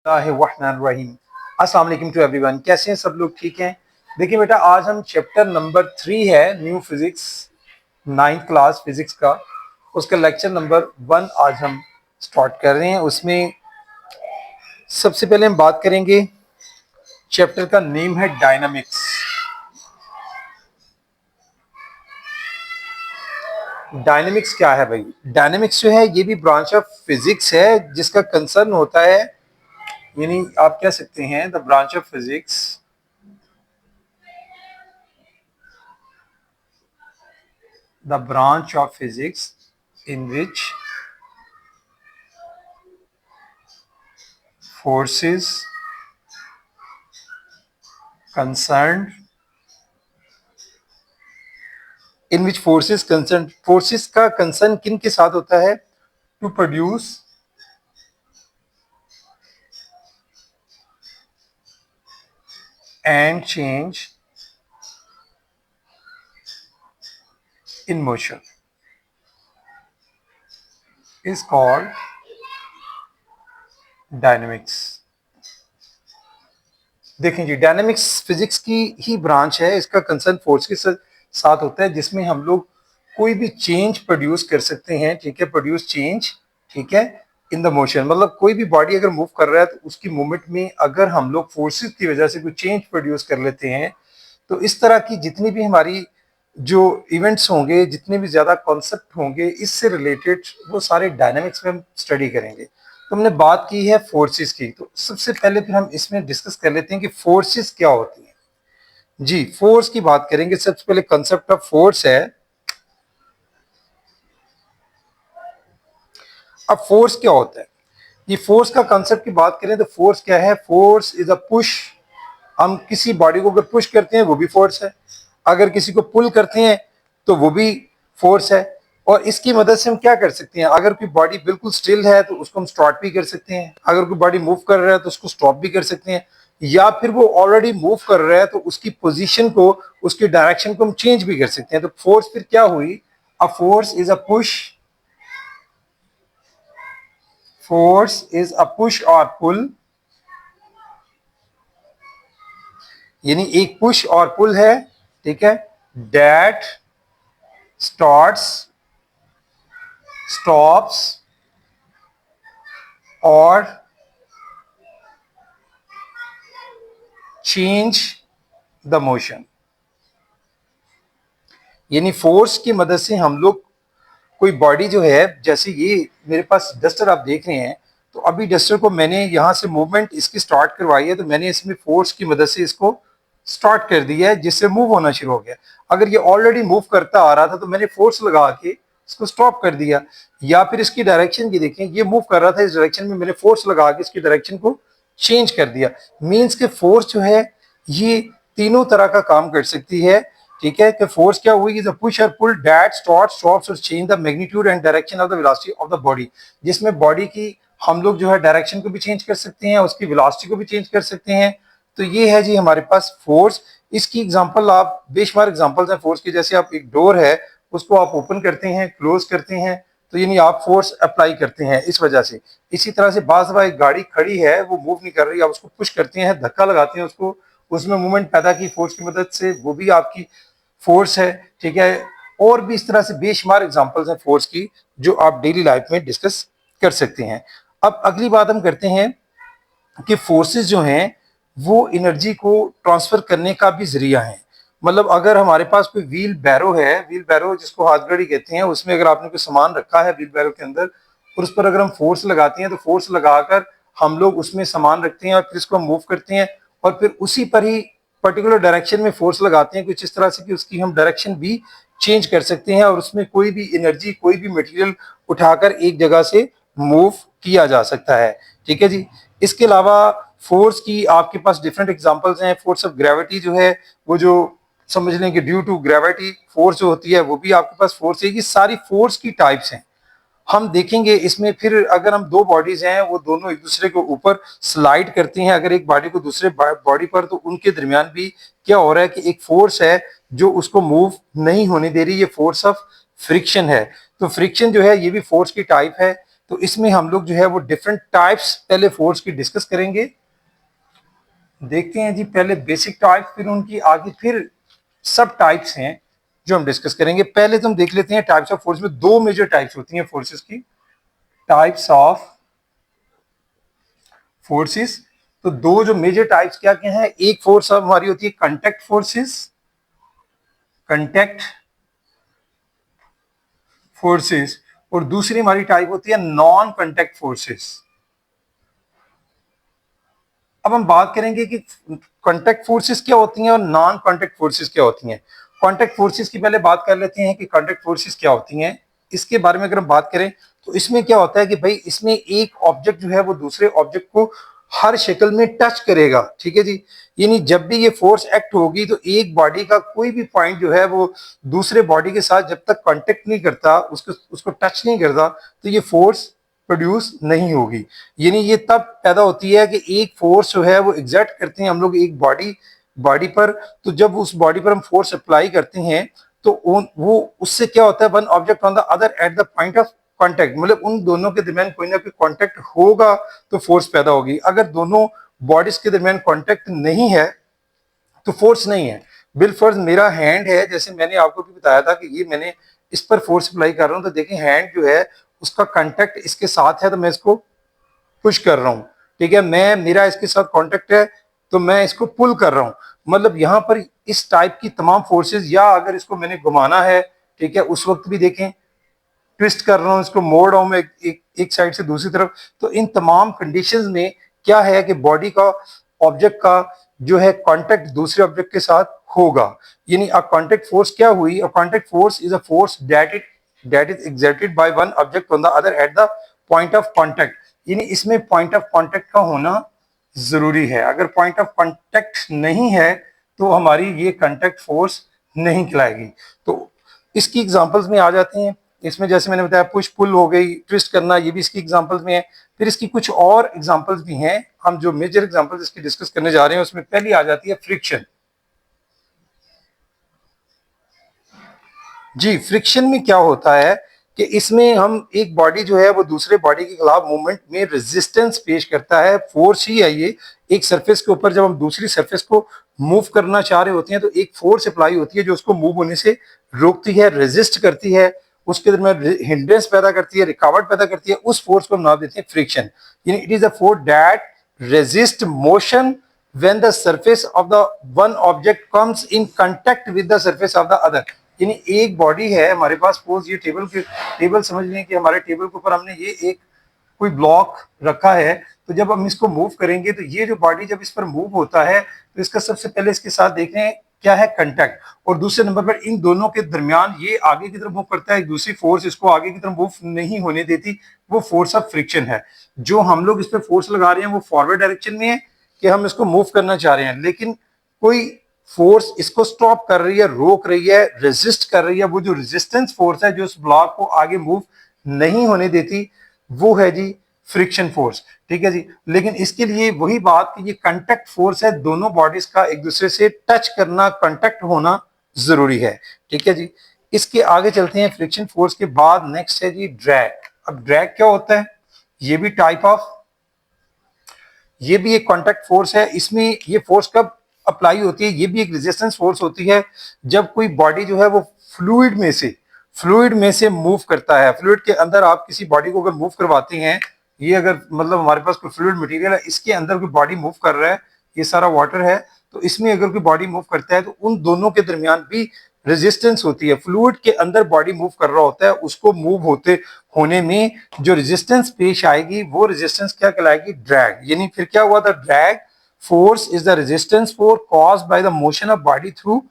बिस्मिल्लाहिर्रहमानिर्रहीम। अस्सलाम वालेकुम टू एवरीवन। कैसे हैं सब लोग? ठीक हैं। देखिए बेटा, आज हम चैप्टर नंबर 3 है new physics, 9th class physics का, उसका लेक्चर नंबर 1 आज हम स्टार्ट कर रहे हैं। उसमें सबसे पहले हम बात करेंगे, चैप्टर का नेम है डायनामिक्स। डायनामिक्स क्या है भाई? डायनामिक्स जो है ये भी ब्रांच ऑफ फिजिक्स है जिसका कंसर्न होता है, यानी आप कह सकते हैं the branch of physics in which forces concerned forces का कंसर्न किन के साथ होता है? To produce and change in motion is called dynamics. देखें जी, डायनेमिक्स फिजिक्स की ही ब्रांच है। इसका कंसर्न फोर्स के साथ होता है, जिसमें हम लोग कोई भी चेंज प्रोड्यूस कर सकते हैं। ठीक है, प्रोड्यूस चेंज, ठीक है, इन द मोशन। मतलब कोई भी बॉडी अगर मूव कर रहा है तो उसकी मूवमेंट में अगर हम लोग फोर्सेस की वजह से कोई चेंज प्रोड्यूस कर लेते हैं, तो इस तरह की जितनी भी हमारी जो इवेंट्स होंगे, जितने भी ज्यादा कॉन्सेप्ट होंगे इससे रिलेटेड, वो सारे डायनामिक्स में हम स्टडी करेंगे। तो हमने बात की है फोर्सेस की, तो सबसे पहले फिर हम इसमें डिस्कस कर लेते हैं कि फोर्सेस क्या होती हैं। जी, फोर्स की बात करेंगे। सबसे पहले कंसेप्ट ऑफ फोर्स है। अब फोर्स क्या होता है? ये फोर्स का कंसेप्ट की बात करें तो फोर्स क्या है? Force is a push. हम किसी बॉडी को अगर पुश करते हैं वो भी फोर्स है, अगर किसी को पुल करते हैं तो वो भी फोर्स है। और इसकी मदद से हम क्या कर सकते हैं? अगर कोई बॉडी बिल्कुल स्टिल है तो उसको हम स्टार्ट भी कर सकते हैं, अगर कोई बॉडी मूव कर रहा है तो उसको स्टॉप भी कर सकते हैं, या फिर वो ऑलरेडी मूव कर रहा है तो उसकी पोजीशन को, उसकी डायरेक्शन को हम चेंज भी कर सकते हैं। तो फोर्स फिर क्या हुई? A force is a push, force is a push और पुल, यानी एक पुश और पुल है, ठीक है, दैट स्टार्ट्स, स्टॉप्स और चेंज द मोशन। यानी फोर्स की मदद से हम लोग कोई बॉडी जो है, जैसे ये मेरे पास डस्टर आप देख रहे हैं, तो अभी डस्टर को मैंने यहां से मूवमेंट इसकी स्टार्ट करवाई है, तो मैंने इसमें फोर्स की मदद से इसको स्टार्ट कर दिया है, जिससे मूव होना शुरू हो गया। अगर ये ऑलरेडी मूव करता आ रहा था तो मैंने फोर्स लगा के इसको स्टॉप कर दिया। या फिर इसकी डायरेक्शन की देखें, ये मूव कर रहा था इस डायरेक्शन में, मैंने फोर्स लगा के इसकी डायरेक्शन को चेंज कर दिया। मीन्स के फोर्स जो है ये तीनों तरह का काम कर सकती है। ठीक है, कि फोर्स क्या हुई? इज अ पुश और पुल दैट स्टार्ट, स्टॉप्स और change the magnitude and direction of the velocity of the body. जिसमें बॉडी की हम लोग जो है डायरेक्शन को भी चेंज कर सकते हैं, उसकी वेलोसिटी को भी चेंज कर सकते हैं। तो ये है जी हमारे पास फोर्स। इसकी एग्जांपल, आप बेशुमार एग्जांपल्स हैं फोर्स की। जैसे आप एक डोर है, उसको आप ओपन करते हैं, क्लोज करते हैं, तो यानी आप फोर्स अप्लाई करते हैं इस वजह से। इसी तरह से बाज़ दफा एक गाड़ी खड़ी है, वो मूव नहीं कर रही, आप उसको पुश करते हैं, धक्का लगाते हैं उसको, उसमें मूवमेंट पैदा की फोर्स की मदद से, वो भी आपकी फोर्स है। ठीक है, और भी इस तरह से बेशुमार एग्जांपल्स हैं फोर्स की जो आप डेली लाइफ में डिस्कस कर सकते हैं। अब अगली बात हम करते हैं कि फोर्सेस जो हैं वो एनर्जी को ट्रांसफर करने का भी जरिया है। मतलब अगर हमारे पास कोई व्हील बैरो है, व्हील बैरो जिसको हाथ गाड़ी कहते हैं, उसमें अगर आपने कोई सामान रखा है व्हील बैरो के अंदर, और उस पर अगर हम फोर्स लगाते हैं तो फोर्स लगाकर हम लोग उसमें सामान रखते हैं और फिर इसको मूव करते हैं, और फिर उसी पर ही पर्टिकुलर डायरेक्शन में फोर्स लगाते हैं कुछ इस तरह से कि उसकी हम डायरेक्शन भी चेंज कर सकते हैं, और उसमें कोई भी एनर्जी, कोई भी मटेरियल उठाकर एक जगह से मूव किया जा सकता है। ठीक है जी। इसके अलावा फोर्स की आपके पास डिफरेंट एग्जांपल्स हैं। फोर्स ऑफ ग्रेविटी जो है, वो जो समझ लें कि ड्यू टू ग्रेविटी फोर्स जो होती है, वो भी आपके पास फोर्स है। ये सारी फोर्स की टाइप्स हैं, हम देखेंगे इसमें। फिर अगर हम दो बॉडीज हैं, वो दोनों एक दूसरे के ऊपर स्लाइड करती हैं, अगर एक बॉडी को दूसरे बॉडी पर, तो उनके दरमियान भी क्या हो रहा है कि एक फोर्स है जो उसको मूव नहीं होने दे रही, ये फोर्स ऑफ फ्रिक्शन है। तो फ्रिक्शन जो है ये भी फोर्स की टाइप है। तो इसमें हम लोग जो है वो डिफरेंट टाइप्स पहले फोर्स की डिस्कस करेंगे। देखते हैं जी पहले बेसिक टाइप, फिर उनकी आगे फिर सब टाइप्स हैं जो हम डिस्कस करेंगे। पहले तो हम देख लेते हैं टाइप्स ऑफ फोर्स में दो मेजर टाइप्स होती हैं फोर्सेस की, टाइप्स ऑफ फोर्सेस। तो दो जो मेजर टाइप्स क्या क्या हैं, एक फोर्स हमारी होती है कांटेक्ट फोर्सेस, कांटेक्ट फोर्सेस, और दूसरी हमारी टाइप होती है नॉन कांटेक्ट फोर्सेस। अब हम बात करेंगे कि कांटेक्ट फोर्सेस क्या होती हैं और नॉन कांटेक्ट फोर्सेस क्या होती हैं। कांटेक्ट फोर्सेस की पहले बात कर लेते हैं कि कांटेक्ट फोर्सेस क्या होती हैं। इसके बारे में अगर हम बात करें तो इसमें क्या होता है कि भाई इसमें एक ऑब्जेक्ट जो है वो दूसरे ऑब्जेक्ट को हर शक्ल में टच करेगा, ठीक है जी। यानी जब भी ये फोर्स एक्ट होगी तो एक बॉडी का कोई भी पॉइंट जो है वो दूसरे बॉडी के साथ जब तक कांटेक्ट नहीं करता, उसको उसको टच नहीं करता, तो ये फोर्स प्रोड्यूस नहीं होगी। यानी ये तब पैदा होती है कि एक फोर्स जो है वो एग्जर्ट करते हैं हम लोग एक बॉडी बॉडी पर, तो जब उस बॉडी पर हम फोर्स अप्लाई करते हैं तो वो उससे क्या होता है, one object on the other at the point of contact, मतलब उन दोनों के दरमियान कोई ना कोई कांटेक्ट होगा तो फोर्स पैदा होगी। अगर दोनों बॉडीज के दरमियान कांटेक्ट नहीं है तो फोर्स नहीं है। बिलफर्ज मेरा हैंड है, जैसे मैंने आपको भी बताया था कि ये मैंने इस पर फोर्स अप्लाई कर रहा हूं, तो देखिए हैंड जो है उसका कांटेक्ट इसके साथ है तो मैं इसको पुश कर रहा हूं, ठीक है। मैं मेरा इसके साथ कांटेक्ट है तो मैं इसको पुल कर रहा हूं। मतलब यहां पर इस टाइप की तमाम फोर्सेस, या अगर इसको मैंने घुमाना है, ठीक है, उस वक्त भी देखें ट्विस्ट कर रहा हूं, इसको मोड़ रहा हूं मैं एक साइड से दूसरी तरफ, तो इन तमाम कंडीशंस में क्या है कि बॉडी का ऑब्जेक्ट का जो है कांटेक्ट दूसरे ऑब्जेक्ट के साथ होगा। यानी अ कांटेक्ट फोर्स क्या हुई, a contact force is a force that is exerted by one object on the other at the point of contact. यानी इसमें पॉइंट ऑफ कांटेक्ट का होना जरूरी है। अगर पॉइंट ऑफ कांटेक्ट नहीं है तो हमारी ये कांटेक्ट फोर्स नहीं कहलाएगी। तो इसकी एग्जांपल्स में आ जाते हैं। इसमें जैसे मैंने बताया पुश पुल हो गई, ट्विस्ट करना, ये भी इसकी एग्जांपल्स में है। फिर इसकी कुछ और एग्जांपल्स भी हैं। हम जो मेजर एग्जांपल्स इसकी डिस्कस करने जा रहे हैं उसमें पहली आ जाती है फ्रिक्शन। जी, फ्रिक्शन में क्या होता है कि इसमें हम एक बॉडी जो है वो दूसरे बॉडी के खिलाफ मूवमेंट में रेजिस्टेंस पेश करता है, फोर्स ही है ये। एक सरफेस के ऊपर जब हम दूसरी सरफेस को मूव करना चाह रहे होते हैं तो एक फोर्स अप्लाई होती है जो उसको मूव होने से रोकती है, रेजिस्ट करती है, उसके दरमियान हिंड्रेंस पैदा करती है, रिकावट पैदा करती है। उस फोर्स को हम नाम देते हैं फ्रिक्शन। यानी it is a force that resist motion when the surface of the one object comes in contact with the surface of the other। यानी एक बॉडी है हमारे पास, सपोज ये टेबल समझ लें कि हमारे टेबल के ऊपर हमने ये एक कोई ब्लॉक रखा है, तो जब हम इसको मूव करेंगे तो ये जो बॉडी जब इस पर मूव होता है तो इसका सबसे पहले इसके साथ देख रहे हैं क्या है, कंटेक्ट। और दूसरे नंबर पर इन दोनों के दरमियान ये आगे की तरफ मूव करता है, एक दूसरी फोर्स इसको आगे की तरफ मूव नहीं होने देती, वो फोर्स ऑफ फ्रिक्शन है। जो हम लोग इस पर फोर्स लगा रहे हैं वो फॉरवर्ड डायरेक्शन में है कि हम इसको मूव करना चाह रहे हैं, लेकिन कोई फोर्स इसको स्टॉप कर रही है, रोक रही है, रेजिस्ट कर रही है। वो जो रेजिस्टेंस फोर्स है जो उस ब्लॉक को आगे मूव नहीं होने देती, वो है जी फ्रिक्शन फोर्स, ठीक है जी। लेकिन इसके लिए वही बात कि ये कांटेक्ट फोर्स है, दोनों बॉडीज का एक दूसरे से टच करना, कांटेक्ट होना जरूरी है, ठीक है जी। इसके आगे चलते हैं। फ्रिक्शन फोर्स के बाद नेक्स्ट है जी ड्रैग। अब ड्रैग क्या होता है, ये भी टाइप ऑफ, ये भी एक कांटेक्ट फोर्स है। इसमें ये फोर्स कब अप्लाई होती है, ये भी एक रेजिस्टेंस फोर्स होती है जब कोई बॉडी जो है वो फ्लूइड में से मूव करता है। फ्लूइड के अंदर आप किसी बॉडी को अगर मूव करवाते हैं, ये अगर मतलब हमारे पास कोई फ्लूइड मटेरियल है, इसके अंदर कोई बॉडी मूव कर रहा है, ये सारा वाटर है, तो इसमें अगर कोई बॉडी मूव करता है तो उन दोनों के दरमियान भी रेजिस्टेंस होती है। फ्लूइड के अंदर बॉडी मूव कर रहा होता है, उसको मूव होते होने में जो रेजिस्टेंस पेश आएगी वो रेजिस्टेंस क्या कहलाएगी, ड्रैग। यानी फिर क्या हुआ था, drag force is the resistance force caused by the motion of body through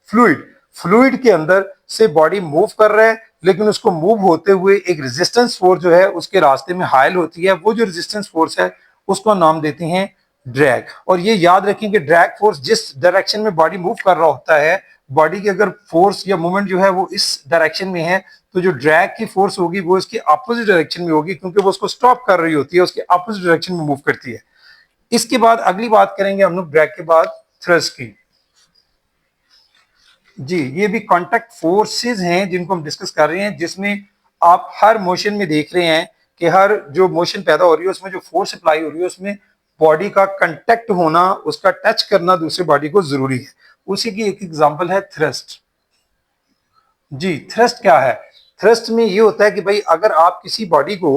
fluid. Fluid के अंदर से बॉडी मूव कर रहा है, लेकिन उसको मूव होते हुए एक रेजिस्टेंस फोर्स जो है उसके रास्ते में हायल होती है। वो जो रेजिस्टेंस फोर्स है उसको नाम देते हैं ड्रैग। और ये याद रखें कि ड्रैग फोर्स जिस डायरेक्शन में बॉडी मूव कर रहा होता है, बॉडी की अगर फोर्स या मूवमेंट जो है वो इस डायरेक्शन में है, तो जो ड्रैग की फोर्स होगी वो इसके अपोजिट डायरेक्शन में होगी, क्योंकि वो उसको स्टॉप कर रही होती है, उसके अपोजिट डायरेक्शन में मूव करती है। इसके बाद अगली बात करेंगे हम लोग ड्रैग के बाद थ्रस्ट की। जी, ये भी कांटेक्ट फोर्सेस हैं जिनको हम डिस्कस कर रहे हैं, जिसमें आप हर मोशन में देख रहे हैं कि हर जो मोशन पैदा हो रही है उसमें जो फोर्स अप्लाई हो रही है उसमें बॉडी का कंटेक्ट होना, उसका टच करना दूसरी बॉडी को जरूरी है। उसी की एक एग्जांपल है थ्रस्ट। जी, थ्रस्ट क्या है? थ्रस्ट में ये होता है कि भाई अगर आप किसी बॉडी को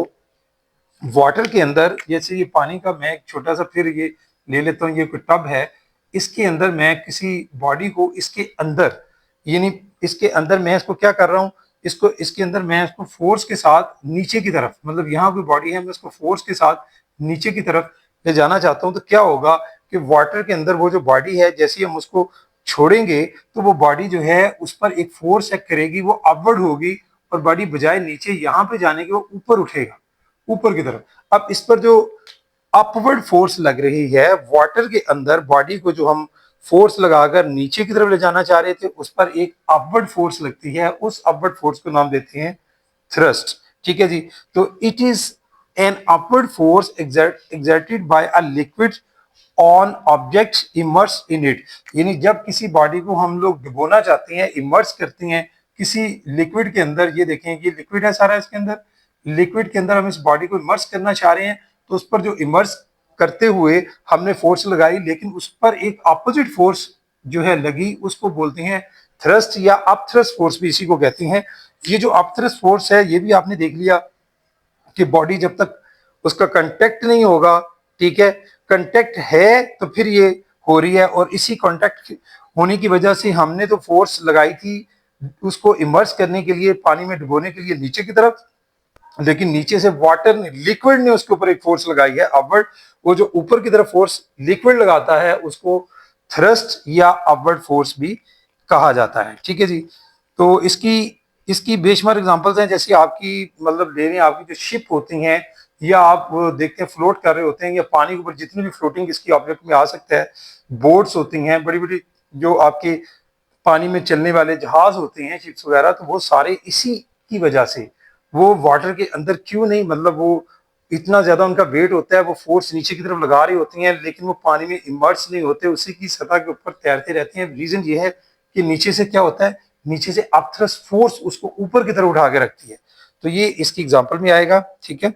वाटर के अंदर, जैसे ये पानी का मैं एक छोटा सा फिर ये ले लेता हूँ, ये कोई टब है, इसके अंदर मैं किसी बॉडी को इसके अंदर, यानी इसके अंदर मैं इसको क्या कर रहा हूँ, इसको इसके अंदर मैं इसको फोर्स के साथ नीचे की तरफ, मतलब यहाँ कोई बॉडी है, मैं इसको फोर्स के साथ नीचे की तरफ ले जाना चाहता हूँ, तो क्या होगा कि वाटर के अंदर वो जो बॉडी है, जैसे हम उसको छोड़ेंगे तो वो बॉडी जो है उस पर एक फोर्स एक्ट करेगी, वो अपवर्ड होगी और बॉडी बजाय नीचे यहाँ पे जाने के वो ऊपर उठेगा, ऊपर की तरफ। अब इस पर जो अपवर्ड फोर्स लग रही है वाटर के अंदर, बॉडी को जो हम फोर्स लगाकर नीचे की तरफ ले जाना चाह रहे थे, उस पर एक अपवर्ड फोर्स लगती है, उस अपवर्ड फोर्स को नाम देते हैं थ्रस्ट। ठीक है जी। तो it is an upward force exerted by a liquid on object immerse in it, यानी जब किसी बॉडी को हम लोग डुबोना चाहते हैं, इमर्स करते हैं किसी लिक्विड के अंदर, ये देखें ये लिक्विड है सारा, इसके अंदर लिक्विड के अंदर हम इस बॉडी को इमर्स करना चाह रहे हैं, तो उस पर जो इमर्स करते हुए हमने फोर्स लगाई, लेकिन उस पर एक अपोजिट फोर्स जो है लगी, उसको बोलते हैं थ्रस्ट या अपथ्रस्ट फोर्स भी इसी को कहते हैं। ये जो अपथ्रस्ट फोर्स है ये भी आपने देख लिया कि बॉडी जब तक उसका कांटेक्ट नहीं होगा, ठीक है, कांटेक्ट है तो फिर ये हो रही है, और इसी कांटेक्ट होने की वजह से हमने तो फोर्स लगाई थी उसको इमर्स करने के लिए, पानी में डुबोने के लिए नीचे की तरफ, लेकिन नीचे से वाटर ने, लिक्विड ने उसके ऊपर एक फोर्स लगाई है अपवर्ड। वो जो ऊपर की तरफ फोर्स लिक्विड लगाता है उसको थ्रस्ट या अपवर्ड फोर्स भी कहा जाता है। ठीक है जी। तो इसकी इसकी बेशुमार एग्जांपल्स हैं, जैसे आपकी मतलब ले रहे हैं, आपकी जो शिप होती हैं, या आप देखते हैं फ्लोट कर रहे होते हैं, या पानी के ऊपर जितनी भी फ्लोटिंग इसकी ऑब्जेक्ट में आ सकता है, बोट्स होती हैं, बड़ी बड़ी जो आपके पानी में चलने वाले जहाज होते हैं, शिप्स वगैरह, तो वो सारे इसी की वजह से, वो वाटर के अंदर क्यों नहीं, मतलब वो इतना ज्यादा उनका वेट होता है, वो फोर्स नीचे की तरफ लगा रही होती हैं, लेकिन वो पानी में इमर्स नहीं होते, उसी की सतह के ऊपर तैरते रहते हैं। रीजन ये है कि नीचे से क्या होता है, नीचे से अपथ्रस्ट फोर्स उसको ऊपर की तरफ उठा के रखती है। तो ये इसकी एग्जांपल में आएगा। ठीक है।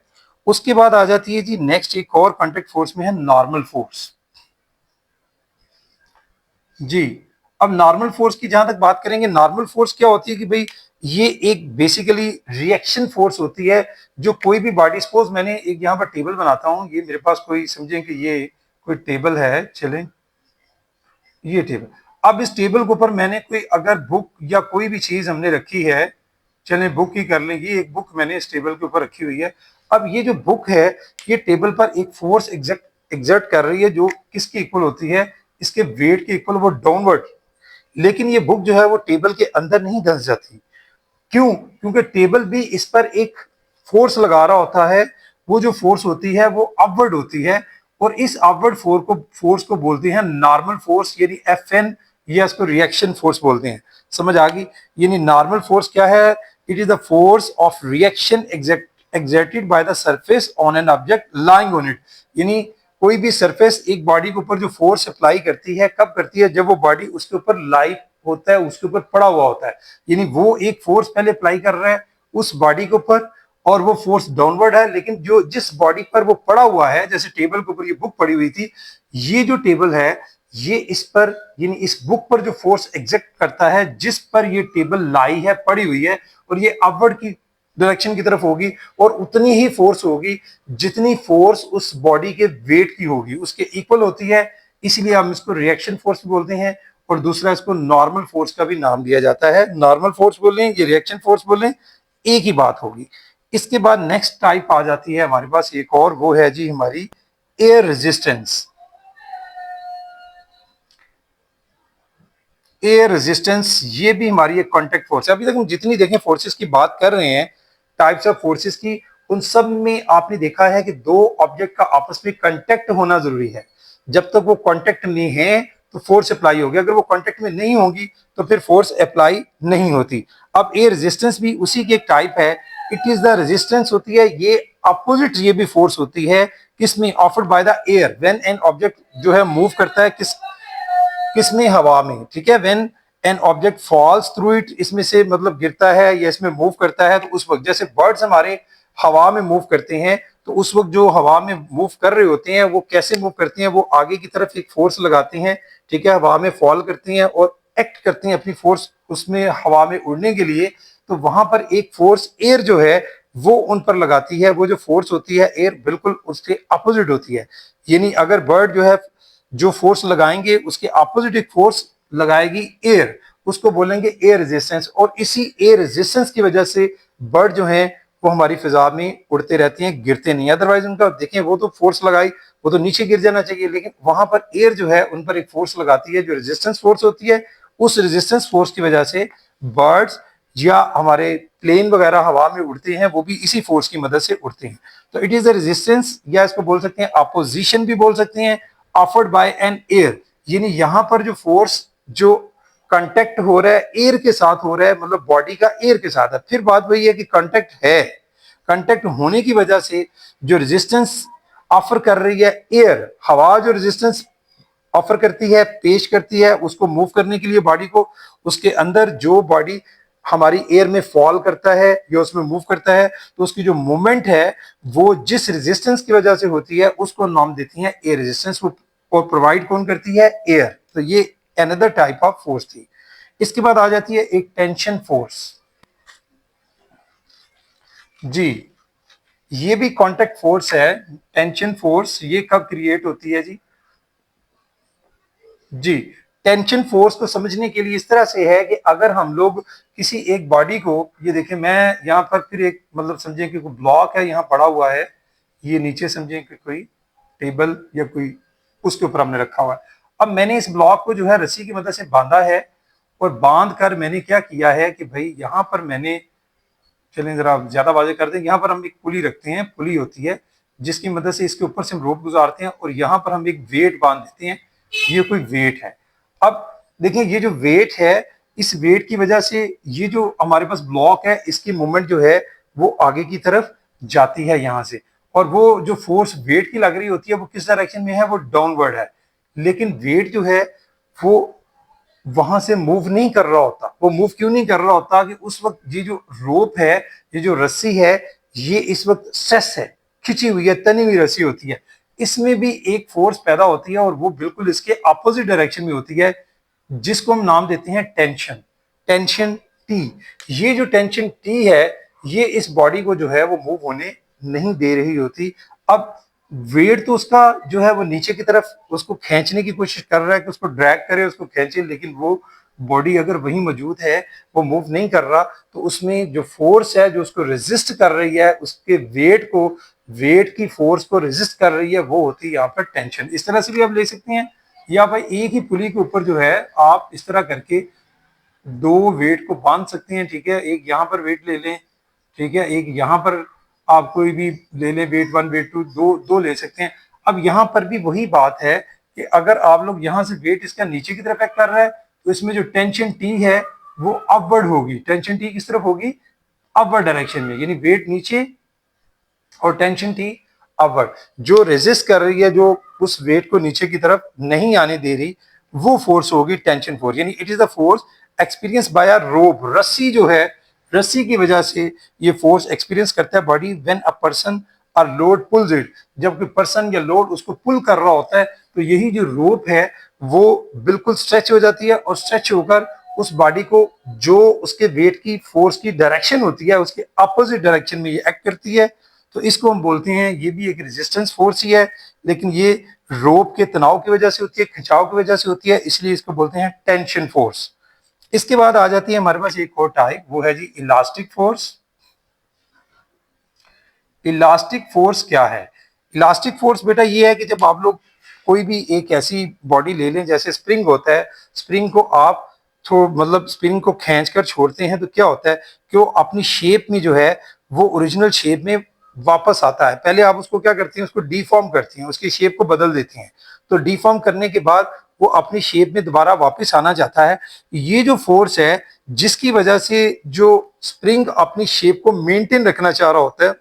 उसके बाद आ जाती है जी नेक्स्ट, एक और कॉन्टेक्ट फोर्स में है नॉर्मल फोर्स। जी, अब नॉर्मल फोर्स की जहां तक बात करेंगे, नॉर्मल फोर्स क्या होती है कि भाई ये एक बेसिकली रिएक्शन फोर्स होती है, जो कोई भी बॉडी, सपोज मैंने एक यहाँ पर टेबल बनाता हूँ, ये मेरे पास कोई, समझें कि ये कोई टेबल है, चलें ये टेबल, अब इस टेबल के ऊपर मैंने कोई अगर बुक या कोई भी चीज हमने रखी है, चलें बुक ही कर लें, ये एक बुक मैंने इस टेबल के ऊपर रखी हुई है। अब ये जो बुक है ये टेबल पर एक फोर्स एग्जर्ट कर रही है, जो किसकी इक्वल होती है, इसके वेट के इक्वल, वो डाउनवर्ड। लेकिन ये बुक जो है वो टेबल के अंदर नहीं धंस जाती। क्यों? क्योंकि टेबल भी इस पर एक फोर्स लगा रहा होता है, वो जो फोर्स होती है वो अपवर्ड होती है, और इस अपवर्ड फोर्स को बोलते हैं नॉर्मल फोर्स, यानी एफ एन, या इसको रिएक्शन फोर्स बोलते हैं। समझ आ गई? यानी नॉर्मल फोर्स क्या है? It is the force of reaction exerted by the surface on an object lying on it। यानी कोई भी सरफेस एक बॉडी के ऊपर जो फोर्स अप्लाई करती है, कब करती है? जब वो बॉडी उसके ऊपर लाई होता है, उसके ऊपर पड़ा हुआ होता है, यानी वो एक फोर्स पहले अप्लाई कर रहा है उस बॉडी के ऊपर, और वो फोर्स डाउनवर्ड है, लेकिन जो जिस बॉडी पर वो पड़ा हुआ है, जैसे टेबल के ऊपर ये बुक पड़ी हुई थी, ये जो टेबल है ये इस पर, यानी इस बुक पर जो फोर्स एग्जर्ट करता है, जिस पर ये टेबल लाई है, पड़ी हुई है, और ये अपवर्ड की डायरेक्शन की तरफ होगी, और उतनी ही फोर्स होगी जितनी फोर्स उस बॉडी के वेट की होगी, उसके इक्वल होती है। इसलिए हम इसको रिएक्शन फोर्स बोलते हैं, और दूसरा इसको नॉर्मल फोर्स का भी नाम दिया जाता है। नॉर्मल फोर्स बोलें, ये रिएक्शन फोर्स बोलें, एक ही बात होगी। इसके बाद नेक्स्ट टाइप आ जाती है हमारे पास एक और, वो है जी हमारी एयर रेजिस्टेंस। एयर रेजिस्टेंस ये भी हमारी एक कांटेक्ट फोर्स है। अभी तक हम जितनी देखें फोर्सेस की बात कर रहे हैं, टाइप्स ऑफ फोर्सेस की, उन सब में आपने देखा है कि दो ऑब्जेक्ट का आपस में कांटेक्ट होना जरूरी है। जब तक वो कांटेक्ट नहीं है तो फोर्स अप्लाई होगी, अगर वो कांटेक्ट में नहीं होगी तो फिर फोर्स अप्लाई नहीं होती। अब एयर रेजिस्टेंस भी उसी की एक टाइप है। इट इज द रेजिस्टेंस होती है, ये अपोजिट ये भी फोर्स होती है, किसमें? Offered by the air when an object जो है मूव करता है, किसमें? हवा में। ठीक है। When an object falls through it, इसमें से मतलब गिरता है या इसमें मूव करता है, तो उस वक्त जैसे बर्ड्स हमारे हवा में मूव करते हैं, तो उस वक्त जो हवा में मूव कर रहे होते हैं वो कैसे मूव करते हैं, वो आगे की तरफ एक फोर्स लगाते हैं, ठीक है, हवा में फॉल करते हैं और एक्ट करते हैं अपनी फोर्स उसमें हवा में उड़ने के लिए। तो वहां पर एक फोर्स एयर जो है वो उन पर लगाती है। वो जो फोर्स होती है एयर बिल्कुल उसके अपोजिट होती है, यानी अगर बर्ड जो है जो फोर्स लगाएंगे उसके अपोजिट एक फोर्स लगाएगी एयर, उसको बोलेंगे एयर रेजिस्टेंस। और इसी एयर रेजिस्टेंस की वजह से बर्ड जो है वो हमारी फिजा में उड़ते रहते हैं, गिरते नहीं। अदरवाइज उनका देखें वो तो फोर्स लगाई, वो तो नीचे गिर जाना चाहिए, लेकिन वहां पर एयर जो है उन पर एक फोर्स लगाती है जो रेजिस्टेंस फोर्स होती है। उस रेजिस्टेंस फोर्स की वजह से बर्ड्स या हमारे प्लेन वगैरह हवा में उड़ते हैं, वो भी इसी फोर्स की मदद से उड़ते हैं। तो इट इज अ रेजिस्टेंस, या इसको बोल सकते हैं अपोजिशन भी बोल सकते हैं, ऑफर्ड बाय एन एयर। यानी यहां पर जो फोर्स जो कांटेक्ट हो रहा है एयर के साथ हो रहा है, मतलब बॉडी का एयर के साथ है। फिर बात वही है कि कांटेक्ट है, कांटेक्ट होने की वजह से जो रेजिस्टेंस ऑफर कर रही है एयर, हवा जो रेजिस्टेंस ऑफर करती है, पेश करती है उसको मूव करने के लिए बॉडी को, उसके अंदर जो बॉडी हमारी एयर में फॉल करता है या उसमें मूव करता है, तो उसकी जो मूवमेंट है वो जिस रेजिस्टेंस की वजह से होती है उसको नाम देती है एयर रेजिस्टेंस। और प्रोवाइड कौन करती है? एयर। तो ये अनदर टाइप ऑफ फोर्स थी। इसके बाद आ जाती है एक टेंशन फोर्स। जी, ये भी कांटेक्ट फोर्स है। टेंशन फोर्स ये कब क्रिएट होती है जी? जी, टेंशन फोर्स को समझने के लिए इस तरह से है कि अगर हम लोग किसी एक बॉडी को, ये देखें मैं यहाँ पर फिर एक मतलब समझें कि कोई ब्लॉक है यहाँ पड़ा हुआ है, ये नीचे समझें कि कोई टेबल या कोई उसके ऊपर हमने रखा हुआ है। अब मैंने इस ब्लॉक को जो है रस्सी की मदद से बांधा है, और बांध कर मैंने क्या किया है कि भाई यहाँ पर मैंने, चलें जरा ज्यादा वाजे कर दें, यहाँ पर हम एक पुली रखते हैं, पुली होती है जिसकी मदद से इसके ऊपर से हम रोप गुजारते हैं और यहाँ पर हम एक वेट बांध देते हैं। ये कोई वेट है। अब देखिए ये जो वेट है, इस वेट की वजह से ये जो हमारे पास ब्लॉक है इसकी मूवमेंट जो है वो आगे की तरफ जाती है यहाँ से, और वो जो फोर्स वेट की लग रही होती है वो किस डायरेक्शन में है? वो डाउनवर्ड है। लेकिन वेट जो है वो वहां से मूव नहीं कर रहा होता। वो मूव क्यों नहीं कर रहा होता? कि उस वक्त ये जो रोप है, ये जो रस्सी है, ये इस वक्त स्ट्रेस है, खिंची हुई है, तनी हुई रस्सी होती है, इसमें भी एक फोर्स पैदा होती है और वो बिल्कुल इसके अपोजिट डायरेक्शन में होती है, जिसको हम नाम देते हैं टेंशन। Tension T. ये जो टेंशन टी है ये इस बॉडी को जो है वो मूव होने नहीं दे रही होती। अब वेट तो उसका जो है वो नीचे की तरफ उसको खींचने की कोशिश कर रहा है कि उसको ड्रैग करे, उसको खींचे, लेकिन वो बॉडी अगर वहीं मौजूद है, वो मूव नहीं कर रहा, तो उसमें जो फोर्स है जो उसको रेजिस्ट कर रही है, उसके वेट को, वेट की फोर्स को रेजिस्ट कर रही है, वो होती है यहाँ पर टेंशन। इस तरह से भी आप ले सकते हैं, या भाई एक ही पुली के ऊपर जो है आप इस तरह करके दो वेट को बांध सकते हैं, ठीक है, एक यहाँ पर वेट ले लें, ठीक है, एक यहाँ पर आप कोई भी ले लें, वेट वन वेट टू, दो दो ले सकते हैं। अब यहाँ पर भी वही बात है कि अगर आप लोग यहाँ से वेट इसका नीचे की तरफ एक्ट कर रहा है, तो इसमें जो टेंशन टी है वो अपवर्ड होगी। टेंशन टी किस तरफ होगी? अपवर्ड डायरेक्शन में, यानी वेट नीचे और टेंशन टी अपवर्ड। जो रेजिस्ट कर रही है, जो उस वेट को नीचे की तरफ नहीं आने दे रही, वो फोर्स होगी टेंशन फोर्स। यानी it is the force experience by a rope. रस्सी जो है, रस्सी की वजह से ये फोर्स एक्सपीरियंस करता है बॉडी व्हेन अ पर्सन और लोड पुल्स इट। जब कोई पर्सन या लोड उसको पुल कर रहा होता है, तो यही जो रोप है वो बिल्कुल स्ट्रेच हो जाती है, और स्ट्रेच होकर उस बॉडी को जो उसके वेट की फोर्स की डायरेक्शन होती है उसके अपोजिट डायरेक्शन में ये एक्ट करती है। तो इसको हम बोलते हैं, ये भी एक रेजिस्टेंस फोर्स ही है, लेकिन ये रोप के तनाव की वजह से होती है, खिंचाव की वजह से होती है, इसलिए इसको बोलते हैं टेंशन फोर्स। इसके बाद आ जाती है हमारे पास एक और टाइप, वो है जी इलास्टिक फोर्स। इलास्टिक फोर्स क्या है? इलास्टिक फोर्स बेटा ये है कि जब आप लोग कोई भी एक ऐसी बॉडी ले लें, जैसे स्प्रिंग होता है, स्प्रिंग को आप मतलब स्प्रिंग को खींच कर छोड़ते हैं, तो क्या होता है कि वो अपनी शेप में जो है वो ओरिजिनल शेप में वापस आता है। पहले आप उसको क्या करती हैं? उसको डीफॉर्म करती हैं, उसकी शेप को बदल देती हैं। तो डीफॉर्म करने के बाद वो अपनी शेप में दोबारा वापस आना चाहता है। ये जो फोर्स है जिसकी वजह से जो स्प्रिंग अपनी शेप को मेंटेन रखना चाह रहा होता है,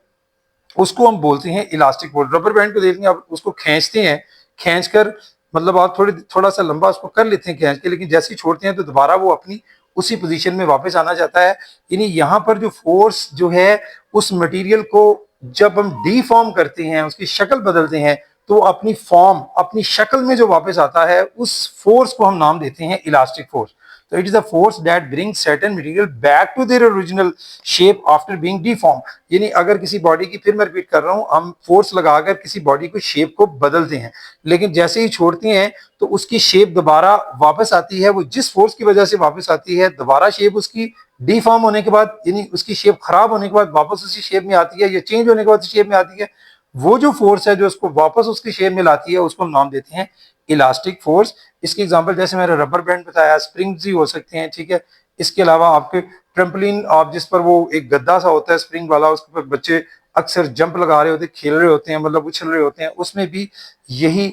उसको हम बोलते हैं इलास्टिक फोर्स। रबर बैंड को देखेंगे आप, उसको खींचते हैं, खींचकर मतलब आप थोड़ा सा लंबा उसको कर लेते हैं खींच के, लेकिन जैसे ही छोड़ते हैं तो दोबारा वो अपनी उसी पोजीशन में वापस आना चाहता है। यानी यहाँ पर जो फोर्स जो है उस मटेरियल को जब हम डीफॉर्म करते हैं, उसकी शक्ल बदलते हैं, तो अपनी फॉर्म, अपनी शक्ल में जो वापस आता है, उस फोर्स को हम नाम देते हैं इलास्टिक फोर्स। तो it is the force that brings certain material back to their original shape after being deform. यानी अगर किसी बॉडी की, फिर मैं रिपीट कर रहा हूं, हम फोर्स लगाकर किसी बॉडी को, शेप को बदलते हैं, लेकिन जैसे ही छोड़ते हैं तो उसकी शेप दोबारा वापस आती है। वो जिस फोर्स की वजह से वापस आती है, दोबारा शेप उसकी डीफॉर्म होने के बाद, यानी उसकी शेप खराब होने के बाद वापस उसी शेप में आती है, या चेंज होने के बाद शेप में आती है। वो जो फोर्स है जो उसको वापस उसकी शेप में लाती है, उसको हम नाम देते हैं इलास्टिक फोर्स। इसकी एग्जांपल जैसे मैंने रबर बैंड बताया, स्प्रिंग्स ही हो सकते हैं, ठीक है। इसके अलावा आपके ट्रम्पलिन, आप जिस पर वो एक गद्दा सा होता है स्प्रिंग वाला, उसके ऊपर बच्चे अक्सर जंप लगा रहे होते हैं, खेल रहे होते हैं, मतलब उछल रहे होते हैं, उसमें भी यही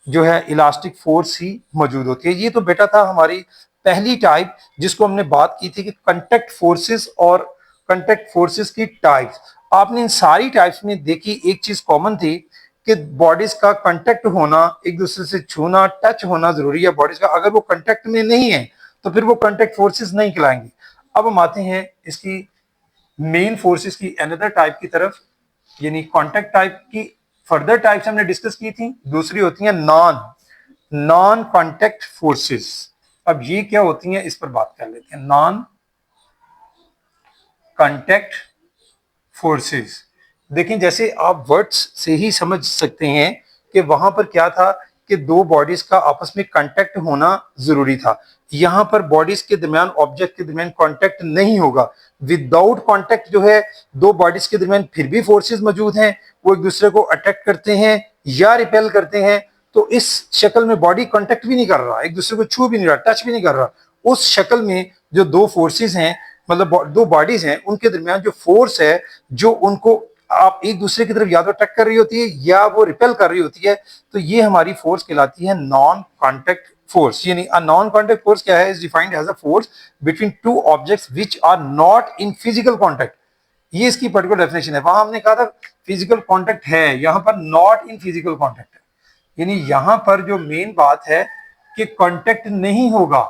जो है इलास्टिक फोर्स ही मौजूद होती है। ये तो बेटा था हमारी पहली टाइप, जिसको हमने बात की थी कि कांटेक्ट फोर्सेस और कांटेक्ट फोर्सेस की टाइप्स। आपने इन सारी टाइप्स में देखी एक चीज कॉमन थी कि बॉडीज का कांटेक्ट होना, एक दूसरे से छूना, टच होना जरूरी है बॉडीज का। अगर वो कांटेक्ट में नहीं है तो फिर वो कांटेक्ट फोर्सेस नहीं कहलाएंगी। अब हम आते हैं इसकी मेन फोर्सेस की अनदर टाइप की तरफ, यानी कांटेक्ट टाइप की फर्दर टाइप्स हमने डिस्कस की थी। दूसरी होती है नॉन नॉन कांटेक्ट फोर्सेस। अब ये क्या होती हैं, इस पर बात कर लेते हैं। नॉन कांटेक्ट फोर्सेस, देखिए जैसे आप वर्ड्स से ही समझ सकते हैं कि वहां पर क्या था कि दो बॉडीज का आपस में कांटेक्ट होना जरूरी था। यहां पर बॉडीज के दरमियान, ऑब्जेक्ट के दरमियान कांटेक्ट नहीं होगा। विदाउट कांटेक्ट जो है, दो बॉडीज के दरमियान फिर भी फोर्सेस मौजूद हैं, वो एक दूसरे को अट्रैक्ट करते हैं या रिपेल करते हैं। तो इस शक्ल में बॉडी कांटेक्ट भी नहीं कर रहा, एक दूसरे को छू भी नहीं रहा, टच भी नहीं कर रहा। उस शक्ल में जो दो फोर्सेस हैं, मतलब दो बॉडीज हैं, उनके दरमियान जो फोर्स है, जो उनको आप एक दूसरे की तरफ या तो अट्रैक्ट कर रही होती है या वो रिपेल कर रही होती है, तो ये हमारी फोर्स कहलाती है नॉन कांटेक्ट फोर्स। यानी अ नॉन कांटेक्ट फोर्स क्या है, is defined as a force between two objects which are not in physical contact. ये इसकी पर्टिकुलर डेफिनेशन है। वहां हमने कहा था फिजिकल कांटेक्ट है, यहां पर नॉट इन फिजिकल कांटेक्ट है। यानी यहां पर जो मेन बात है कि कांटेक्ट नहीं होगा।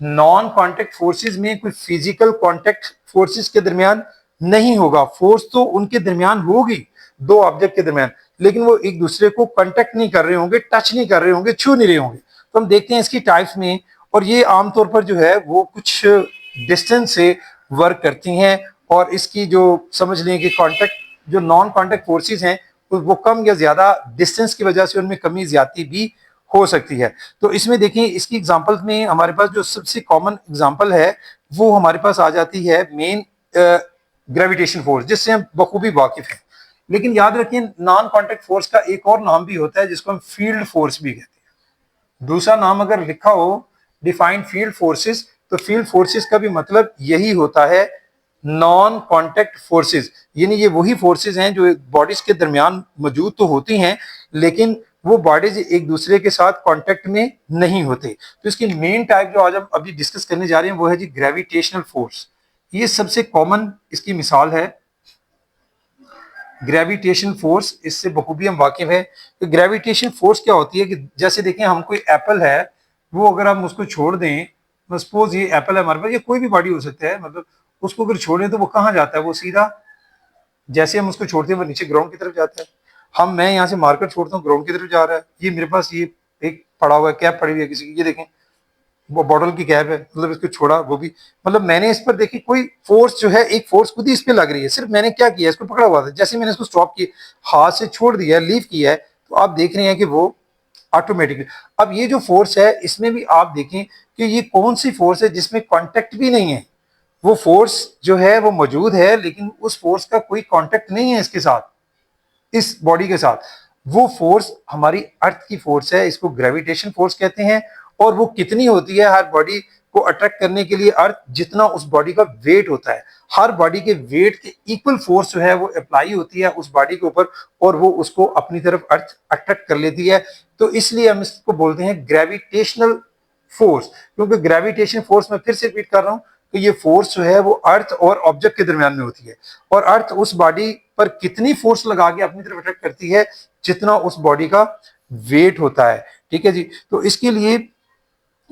नॉन कांटेक्ट फोर्सेस में कोई फिजिकल कांटेक्ट फोर्सेस के दरमियान नहीं होगा। फोर्स तो उनके दरमियान होगी, दो ऑब्जेक्ट के दरमियान, लेकिन वो एक दूसरे को कांटेक्ट नहीं कर रहे होंगे, टच नहीं कर रहे होंगे, छू नहीं रहे होंगे। तो हम देखते हैं इसकी टाइप्स में, और ये आमतौर पर जो है वो कुछ डिस्टेंस से वर्क करती हैं। और इसकी जो समझ लें कि कांटेक्ट, जो नॉन कांटेक्ट फोर्सेस हैं, वो कम या ज्यादा डिस्टेंस की वजह से उनमें कमी ज्यादा भी हो सकती है। तो इसमें देखिए, इसकी एग्जांपल्स में हमारे पास जो सबसे कॉमन एग्जांपल है वो हमारे पास आ जाती है मेन ग्रेविटेशन फोर्स, जिससे हम बखूबी वाकिफ हैं। लेकिन याद रखिए, नॉन कांटेक्ट फोर्स का एक और नाम भी होता है जिसको हम फील्ड फोर्स भी कहते हैं। दूसरा नाम अगर लिखा हो डिफाइंड फील्ड फोर्सेस, तो फील्ड फोर्सेस का भी मतलब यही होता है, नॉन कांटेक्ट फोर्सेस। यानी ये वही फोर्सेस हैं जो बॉडीज के दरमियान मौजूद तो होती हैं, लेकिन वो बॉडीज एक दूसरे के साथ कांटेक्ट में नहीं होते। तो इसकी मेन टाइप जो आज हम अभी डिस्कस करने जा रहे हैं वो है जी ग्रेविटेशनल फोर्स। ये सबसे कॉमन इसकी मिसाल है ग्रेविटेशन फोर्स। इससे बखूबी हम वाकिफ है कि ग्रेविटेशन फोर्स क्या होती है। कि जैसे देखें, हम कोई एप्पल है, वो अगर हम उसको छोड़ दें, सपोज ये एप्पल है हमारे पास, ये कोई भी बॉडी हो सकता है, मतलब उसको अगर छोड़ें तो वो कहाँ जाता है, वो सीधा, जैसे हम उसको छोड़ते हैं वो नीचे ग्राउंड की तरफ जाता है। मैं यहाँ से मार्कर छोड़ता हूँ, ग्राउंड की तरफ जा रहा है। ये मेरे पास ये एक पड़ा हुआ है, कैप पड़ी हुई है किसी की, ये देखें वो बॉटल की कैप है, मतलब इसको छोड़ा वो भी, मतलब मैंने इस पर देखी कोई फोर्स जो है, एक फोर्स खुद ही इस पे लग रही है। सिर्फ मैंने क्या किया, इसको पकड़ा हुआ था, जैसे मैंने इसको स्टॉप किया, हाथ से छोड़ दिया, लीव किया है, तो आप देख रहे हैं कि वो ऑटोमेटिकली। अब ये जो फोर्स है, इसमें भी आप देखें कि ये कौन सी फोर्स है जिसमें कॉन्टेक्ट भी नहीं है। वो फोर्स जो है वो मौजूद है, लेकिन उस फोर्स का कोई कॉन्टेक्ट नहीं है इसके साथ, इस बॉडी के साथ। वो फोर्स हमारी अर्थ की फोर्स है, इसको ग्रेविटेशन फोर्स कहते हैं। और वो कितनी होती है, हर बॉडी को अट्रैक्ट करने के लिए अर्थ जितना उस बॉडी का वेट होता है, हर बॉडी के वेट के इक्वल फोर्स जो है वो अप्लाई होती है उस बॉडी के ऊपर, और वो उसको अपनी तरफ अर्थ अट्रैक्ट कर लेती है। तो इसलिए हम इसको बोलते हैं ग्रेविटेशनल फोर्स। क्योंकि ग्रेविटेशन फोर्स, मैं फिर से रिपीट कर रहा हूं, कि ये फोर्स जो है वो अर्थ और ऑब्जेक्ट के दरमियान में होती है, और अर्थ उस बॉडी पर कितनी फोर्स लगा के अपनी तरफ अट्रैक्ट करती है, जितना उस बॉडी का वेट होता है। ठीक है जी। तो इसके लिए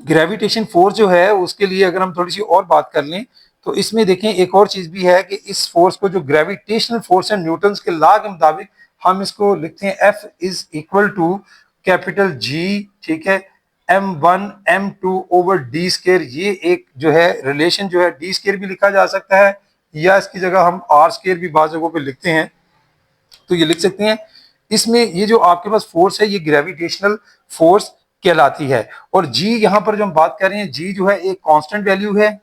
ग्रेविटेशन फोर्स जो है, उसके लिए अगर हम थोड़ी सी और बात कर लें, तो इसमें देखें एक और चीज भी है कि इस फोर्स को जो ग्रेविटेशनल फोर्स है न्यूटन के लॉ के मुताबिक हम इसको लिखते हैं F is equal to capital G, ठीक है, m1m2/d²। ये एक जो है रिलेशन जो है d² भी लिखा जा सकता है, या इसकी जगह हम r² भी बाज़ जगहों पे लिखते हैं, तो ये लिख सकते हैं। इसमें ये जो आपके पास फोर्स है ये ग्रेविटेशनल फोर्स कहलाती है। और जी यहाँ पर जो हम बात कर रहे हैं, जी जो है एक कांस्टेंट वैल्यू है,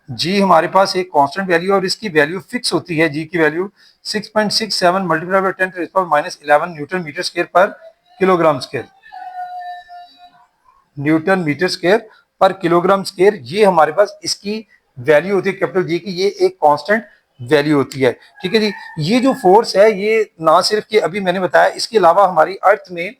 जी हमारे पास एक कांस्टेंट वैल्यू और इसकी वैल्यू फिक्स होती है। जी की value 6.67 multiply by 10⁻⁻11 newton metre square per kilogram square, newton metre square per kilogram square. ये हमारे पास इसकी वैल्यू होती है कैपिटल जी की, ये एक कांस्टेंट वैल्यू होती है, ठीक है जी। ये जो फोर्स है ये ना सिर्फ कि अभी मैंने बताया, इसके अलावा हमारी अर्थ में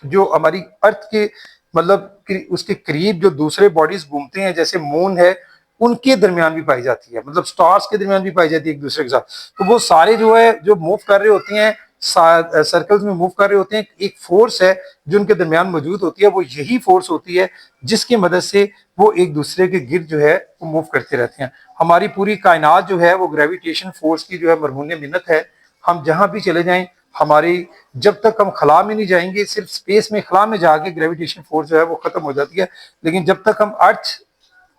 जो हमारी अर्थ के मतलब उसके करीब जो दूसरे बॉडीज घूमते हैं जैसे मून है, उनके दरमियान भी पाई जाती है, मतलब स्टार्स के दरमियान भी पाई जाती है एक दूसरे के साथ। तो वो सारे जो है जो मूव कर रहे होते हैं, सर्कल्स में मूव कर रहे होते हैं, एक फोर्स है जो उनके दरमियान मौजूद होती है, वो यही फोर्स होती है जिसकी मदद से वो एक दूसरे के गिर्द जो है वो मूव करते रहते हैं। हमारी पूरी कायनात जो है वो ग्रेविटेशन फोर्स की जो है मरहून मिन्नत है। हम जहां भी चले जाएं, हमारी जब तक हम खला में नहीं जाएंगे, सिर्फ स्पेस में खला में जाके ग्रेविटेशन फोर्स जो है वो खत्म हो जाती है, लेकिन जब तक हम अर्थ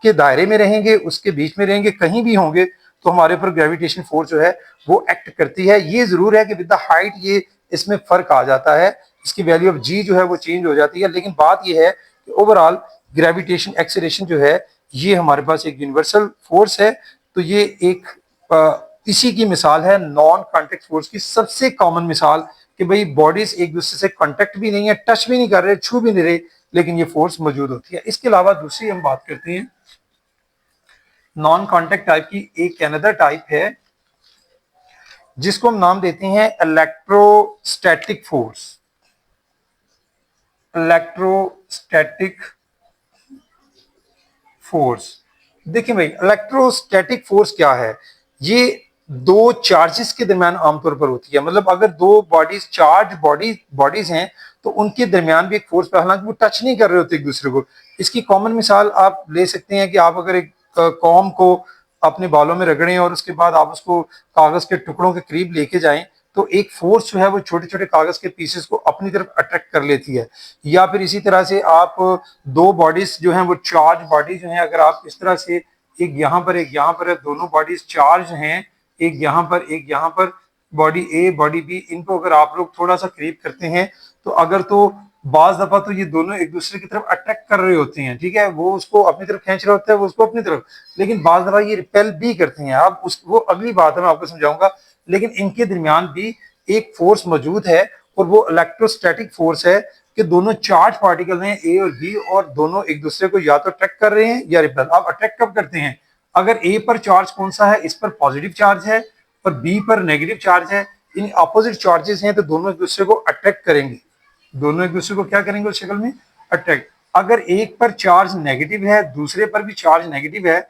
के दायरे में रहेंगे, उसके बीच में रहेंगे, कहीं भी होंगे, तो हमारे ऊपर ग्रेविटेशन फोर्स जो है वो एक्ट करती है। ये जरूर है कि विद द हाइट ये इसमें फर्क आ जाता है, इसकी वैल्यू ऑफ जी जो है वो चेंज हो जाती है, लेकिन बात ये है कि ओवरऑल ग्रेविटेशन एक्सेलरेशन जो है ये हमारे पास एक यूनिवर्सल फोर्स है। तो ये एक इसी की मिसाल है नॉन कॉन्टेक्ट फोर्स की, सबसे कॉमन मिसाल कि भाई बॉडीज एक दूसरे से कॉन्टेक्ट भी नहीं है, टच भी नहीं कर रहे, छू भी नहीं रहे, लेकिन ये फोर्स मौजूद होती है। इसके अलावा दूसरी हम बात करते हैं नॉन कॉन्टेक्ट टाइप की, एक अनदर टाइप है जिसको हम नाम देते हैं इलेक्ट्रोस्टैटिक फोर्स। इलेक्ट्रोस्टैटिक फोर्स, देखिए भाई इलेक्ट्रोस्टैटिक फोर्स क्या है, ये दो चार्जेस के दरमियान आमतौर पर होती है। मतलब अगर दो बॉडीज चार्ज बॉडीज हैं तो उनके दरमियान भी एक फोर्स पे, हालांकि वो टच नहीं कर रहे होते एक दूसरे को। इसकी कॉमन मिसाल आप ले सकते हैं कि आप अगर एक कॉम को अपने बालों में रगड़ें और उसके बाद आप उसको कागज के टुकड़ों के करीब लेके जाएं, तो एक फोर्स जो है वो छोटे छोटे कागज के पीसेस को अपनी तरफ अट्रैक्ट कर लेती है। या फिर इसी तरह से आप दो बॉडीज जो हैं वो चार्ज बॉडीज जो हैं, अगर आप इस तरह से एक यहाँ पर एक यहाँ पर है, दोनों बॉडीज चार्ज हैं, एक यहाँ पर एक यहाँ पर, बॉडी ए बॉडी बी, इनको अगर आप लोग थोड़ा सा करीब करते हैं तो अगर तो बाज दफा तो ये दोनों एक दूसरे की तरफ अट्रैक्ट कर रहे होते हैं, ठीक है, वो उसको अपनी तरफ खींच रहा होता है, वो उसको अपनी तरफ, लेकिन बाज दफा ये रिपेल भी करते हैं। अब उस वो अगली बात है, मैं आपको समझाऊंगा, लेकिन इनके दरमियान भी एक फोर्स मौजूद है और वो इलेक्ट्रोस्टैटिक फोर्स है कि दोनों चार्ज पार्टिकल हैं ए और बी, और दोनों एक दूसरे को या तो अट्रैक्ट कर रहे हैं या रिपेल। अब अट्रैक्ट कब करते हैं, अगर ए पर चार्ज कौन सा है, इस पर पॉजिटिव चार्ज है और बी पर नेगेटिव चार्ज है, इन अपोजिट चार्जेस हैं, तो दोनों एक दूसरे को अट्रैक्ट करेंगे, दोनों एक दूसरे को क्या करेंगे उस शक्ल में, अट्रैक्ट। अगर एक पर चार्ज नेगेटिव है, दूसरे पर भी चार्ज नेगेटिव है,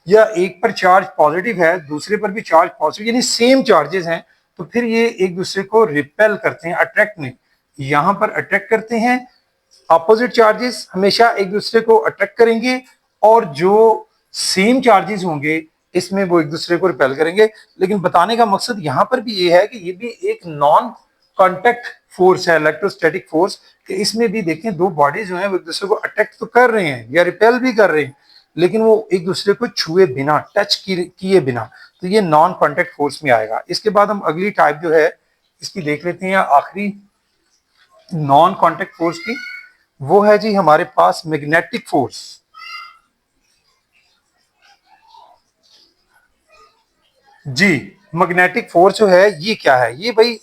या एक पर चार्ज पॉजिटिव है, दूसरे पर भी चार्ज पॉजिटिव, यानी सेम चार्जेस हैं, तो फिर ये एक दूसरे को रिपेल करते हैं, अट्रैक्ट नहीं, यहां पर अट्रैक्ट करते हैं। अपोजिट चार्जेस हमेशा एक दूसरे को अट्रैक्ट करेंगे, और जो सेम चार्जेस होंगे इसमें वो एक दूसरे को रिपेल करेंगे। लेकिन बताने का मकसद यहां पर भी ये है कि ये भी एक नॉन कॉन्टेक्ट फोर्स है, इलेक्ट्रोस्टैटिक फोर्स, कि इसमें भी देखें दो बॉडीज जो हैं वो एक दूसरे को अट्रैक्ट तो कर रहे हैं या रिपेल भी कर रहे हैं, लेकिन वो एक दूसरे को छुए बिना, टच किए बिना, तो ये नॉन कॉन्टेक्ट फोर्स में आएगा। इसके बाद हम अगली टाइप जो है इसकी देख लेते हैं, आखिरी नॉन कॉन्टेक्ट फोर्स की, वो है जी हमारे पास मैग्नेटिक फोर्स। जी, मैग्नेटिक फोर्स जो है ये क्या है, ये भाई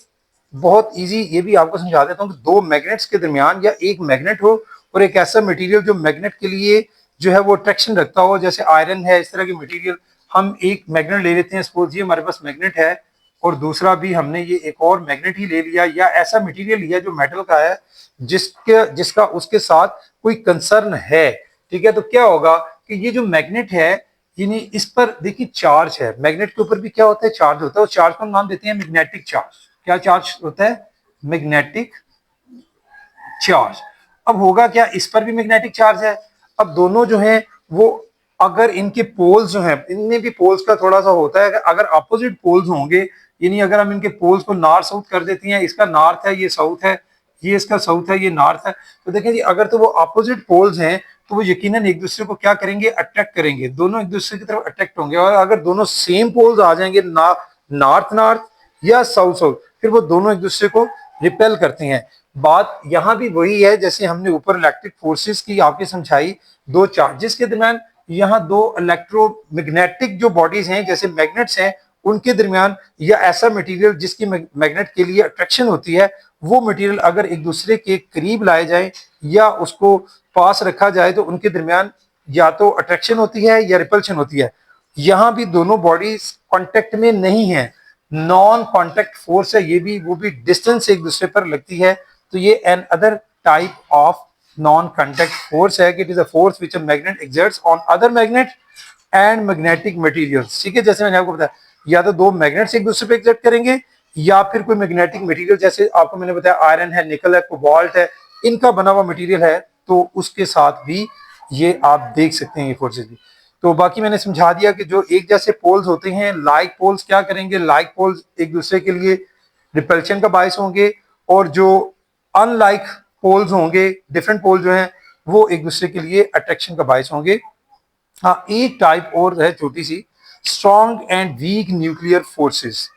बहुत इजी, ये भी आपको समझा देता हूँ कि दो मैग्नेट्स के दरमियान, या एक मैग्नेट हो और एक ऐसा मटेरियल जो मैग्नेट के लिए जो है वो अट्रैक्शन रखता हो, जैसे आयरन है, इस तरह की मटेरियल। हम एक मैग्नेट ले लेते हैं, सपोज ये हमारे पास मैग्नेट है, और दूसरा भी हमने ये एक और मैग्नेट ही ले लिया, या ऐसा मटेरियल लिया जो मेटल का है, जिसका उसके साथ कोई कंसर्न है, ठीक है। तो क्या होगा कि ये जो मैग्नेट है, यानी इस पर देखिए चार्ज है, मैग्नेट के ऊपर भी क्या होता है, चार्ज होता है, उस चार्ज को हम नाम देते हैं मैग्नेटिक चार्ज। क्या चार्ज होता है, मैग्नेटिक चार्ज। अब होगा क्या, इस पर भी मैग्नेटिक चार्ज है, अब दोनों जो हैं वो अगर इनके पोल्स जो हैं, इनमें भी पोल्स का थोड़ा सा होता है कि अगर अपोजिट पोल्स होंगे, यानी अगर हम इनके पोल्स को नॉर्थ साउथ कर देते हैं, इसका नॉर्थ है ये साउथ है, ये इसका साउथ है ये नॉर्थ है, तो देखें जी अगर तो वो अपोजिट पोल्स हैं तो वो यकीनन एक दूसरे को क्या करेंगे, अट्रैक्ट करेंगे, दोनों एक दूसरे की तरफ अट्रैक्ट होंगे। और अगर दोनों सेम पोल्स आ जाएंगे, नॉर्थ नॉर्थ या साउथ साउथ, फिर वो दोनों एक दूसरे को रिपेल करते हैं। बात यहां भी वही है जैसे हमने ऊपर इलेक्ट्रिक फोर्सेस की आपके समझाई, दो चार्जेस के दरमियान, यहाँ दो इलेक्ट्रोमैग्नेटिक जो बॉडीज हैं जैसे मैग्नेट्स हैं उनके दरमियान, या ऐसा मटेरियल जिसकी मैग्नेट के लिए अट्रैक्शन होती है, वो मटेरियल अगर एक दूसरे के करीब लाए जाए या उसको पास रखा जाए तो उनके दरमियान या तो अट्रैक्शन होती है या रिपल्शन होती है। यहां भी दोनों बॉडीज कांटेक्ट में नहीं है, नॉन कांटेक्ट फोर्स है ये भी, वो भी डिस्टेंस से एक दूसरे पर लगती है। तो ये another type of non contact force है कि it is a force which a magnet exerts on other magnet and magnetic materials. ठीक है, जैसे मैंने आपको बताया, या तो दो मैग्नेट्स एक दूसरे पे एक्सर्ट करेंगे या फिर कोई मैग्नेटिक मटेरियल, जैसे आपको मैंने बताया आयरन है, निकल है, कोबाल्ट है, इनका बना हुआ मटेरियल है, तो उसके साथ भी ये आप देख सकते हैं ये फोर्सेस भी। तो बाकी मैंने समझा दिया कि जो एक जैसे पोल्स होते हैं, लाइक पोल्स क्या करेंगे, लाइक पोल्स एक दूसरे के लिए रिपल्शन का बायस होंगे, और जो अनलाइक पोल्स होंगे, डिफरेंट पोल जो हैं, वो एक दूसरे के लिए अट्रैक्शन का बायस होंगे। हाँ, एक टाइप और है छोटी सी, strong and weak nuclear forces.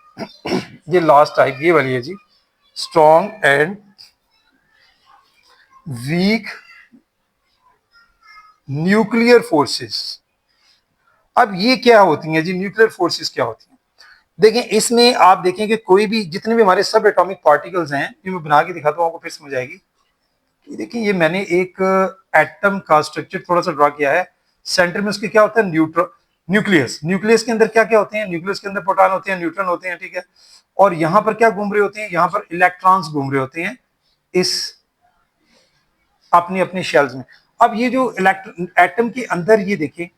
ये लास्ट टाइप ये वाली है जी, strong and weak nuclear forces. अब ये क्या होती हैं जी, न्यूक्लियर फोर्सेस क्या होती हैं? देखें, इसमें आप देखें कि कोई भी जितने भी हमारे सब एटॉमिक पार्टिकल्स हैं, ये मैं बना के दिखाता हूँ आपको, फिर समझ आएगी। देखिए ये मैंने एक एटम का स्ट्रक्चर थोड़ा सा ड्रा किया है, सेंटर में उसके क्या होता है, न्यूक्लियस। न्यूक्लियस के अंदर क्या क्या होते हैं, न्यूक्लियस के अंदर प्रोटॉन होते हैं, न्यूट्रॉन होते हैं, ठीक है। और यहां पर क्या घूम रहे होते हैं, यहां पर इलेक्ट्रॉन्स घूम रहे होते हैं इस अपनी अपनी शेल्स में। अब ये जो एटम के अंदर ये देखिए,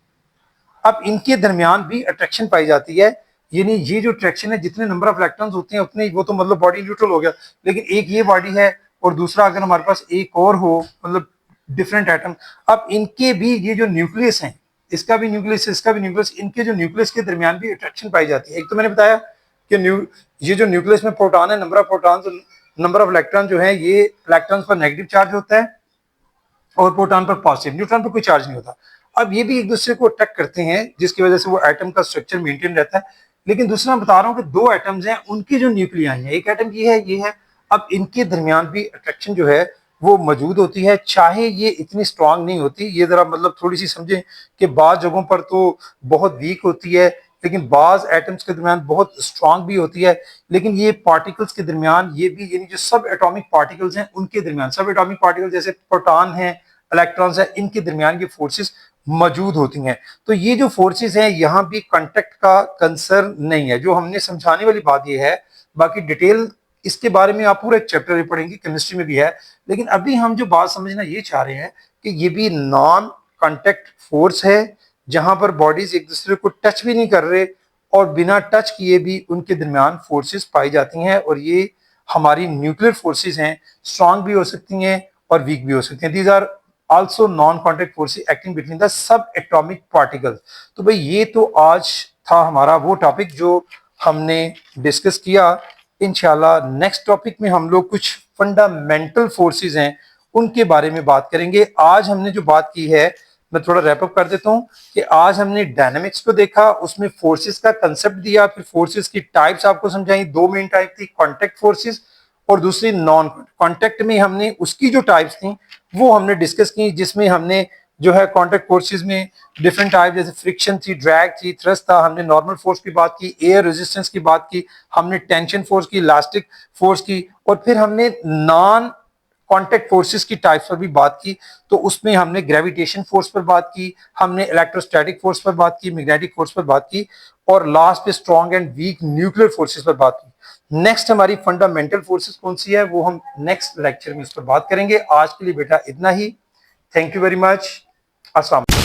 अब इनके दरमियान भी अट्रैक्शन पाई जाती है, यानी ये जो अट्रैक्शन है, जितने नंबर ऑफ इलेक्ट्रॉन्स होते हैं उतने, वो तो मतलब बॉडी न्यूट्रल हो गया, लेकिन एक ये बॉडी है और दूसरा अगर हमारे पास एक और हो, मतलब डिफरेंट एटम, अब इनके भी ये जो न्यूक्लियस है, इसका भी न्यूक्लियस, इसका भी न्यूक्लियस, इनके जो न्यूक्लियस के दरमियान भी अट्रैक्शन पाई जाती है। एक तो मैंने बताया कि ये जो न्यूक्लियस में प्रोटॉन है, number of proton, number of electron जो है, ये इलेक्ट्रॉन्स पर नेगेटिव चार्ज होता है और प्रोटॉन पर पॉजिटिव, न्यूट्रॉन पर कोई चार्ज नहीं होता। अब ये भी एक दूसरे को अट्रैक्ट करते हैं जिसकी वजह से वो एटम का स्ट्रक्चर मेंटेन रहता है। लेकिन दूसरा बता रहा हूं कि दो एटम्स हैं, उनकी जो न्यूक्लियाई है, एक एटम ये है, अब इनके दरमियान भी अट्रैक्शन जो है वो मौजूद होती है, चाहे ये इतनी स्ट्रांग नहीं होती। ये जरा मतलब थोड़ी सी समझें कि बाज जगहों पर तो बहुत वीक होती है, लेकिन बाज एटम्स के दरमियान बहुत स्ट्रांग भी होती है। लेकिन ये पार्टिकल्स के दरमियान, ये भी यानी जो सब एटॉमिक पार्टिकल्स हैं उनके दरमियान, सब एटॉमिक पार्टिकल जैसे प्रोटॉन है, इलेक्ट्रॉन्स है, इनके दरमियान ये फोर्सेस मौजूद होती हैं। तो ये जो फोर्सेस हैं, यहाँ भी कांटेक्ट का कंसर्न नहीं है। जो हमने समझाने वाली बात ये है, बाकी डिटेल इसके बारे में आप पूरा एक चैप्टर पढ़ेंगे, केमिस्ट्री में भी है। लेकिन अभी हम जो बात समझना ये चाह रहे हैं कि ये भी नॉन कांटेक्ट फोर्स है, जहां पर बॉडीज एक दूसरे को टच भी नहीं कर रहे और बिना टच किए भी उनके दरमियान फोर्सेस पाई जाती हैं। और ये हमारी न्यूक्लियर फोर्सेस हैं, स्ट्रांग भी हो सकती हैं और वीक भी हो सकती हैं। These are also non contact forces acting between the sub atomic particles. तो भाई ये तो आज था हमारा वो टॉपिक जो हमने डिस्कस किया। इंशाल्लाह नेक्स्ट टॉपिक में हम लोग कुछ फंडामेंटल फोर्सेस हैं उनके बारे में बात करेंगे। आज हमने जो बात की है, मैं थोड़ा रैपअप कर देता हूं कि आज हमने डायनामिक्स को देखा, उसमें फोर्सेस का कंसेप्ट दिया, फिर फोर्सेस की टाइप्स आपको समझाई। दो मेन टाइप थी, कांटेक्ट फोर्सेस और दूसरी नॉन कांटेक्ट में हमने उसकी जो टाइप्स थी वो हमने डिस्कस की, जिसमें हमने जो है कांटेक्ट फोर्सेस में डिफरेंट टाइप, जैसे फ्रिक्शन थी, ड्रैग थी, थ्रस्ट था, हमने नॉर्मल फोर्स की बात की, एयर रेजिस्टेंस की बात की, हमने टेंशन फोर्स की, इलास्टिक फोर्स की, और फिर हमने नॉन कांटेक्ट फोर्सेस की टाइप्स पर भी बात की। तो उसमें हमने ग्रेविटेशन फोर्स पर बात की, हमने इलेक्ट्रोस्टैटिक फोर्स पर बात की, मैग्नेटिक फोर्स पर बात की, और लास्ट पे strong and weak nuclear forces पर बात की। नेक्स्ट हमारी फंडामेंटल फोर्सेस कौन सी है वो हम नेक्स्ट लेक्चर में इस पर बात करेंगे। आज के लिए बेटा इतना ही। Thank you very much. अस्सलाम।